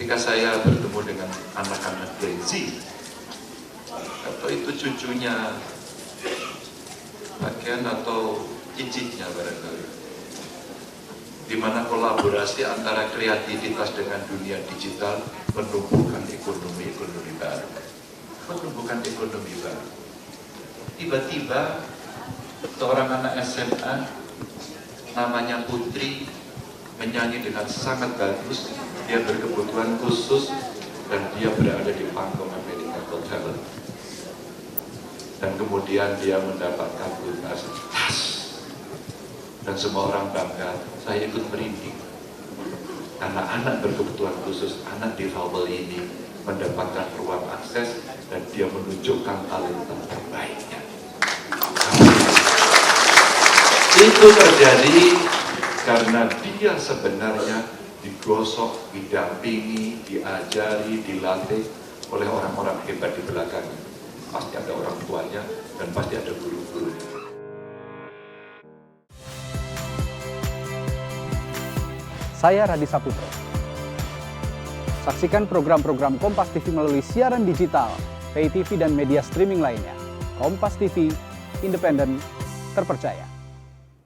ketika saya bertemu dengan anak-anak Gen Z, atau itu cucunya bagian atau cicitnya barangkali, di mana kolaborasi antara kreativitas dengan dunia digital menumbuhkan ekonomi baru. Menumbuhkan ekonomi baru. Tiba-tiba seorang anak SMA namanya Putri menyanyi dengan sangat bagus. Dia berkebutuhan khusus dan dia berada di panggung American Got Talent. Dan kemudian dia mendapatkan universitas. Dan semua orang bangga. Saya ikut merinding. Karena anak berkebutuhan khusus, anak difabel ini mendapatkan ruang akses dan dia menunjukkan talenta terbaiknya. Itu terjadi karena dia sebenarnya digosok, didampingi, diajari, dilatih oleh orang-orang hebat di belakangnya. Pasti ada orang tuanya dan pasti ada guru-gurunya. Saya Radi Saputro. Saksikan program-program Kompas TV melalui siaran digital, pay TV dan media streaming lainnya. Kompas TV, independen, terpercaya.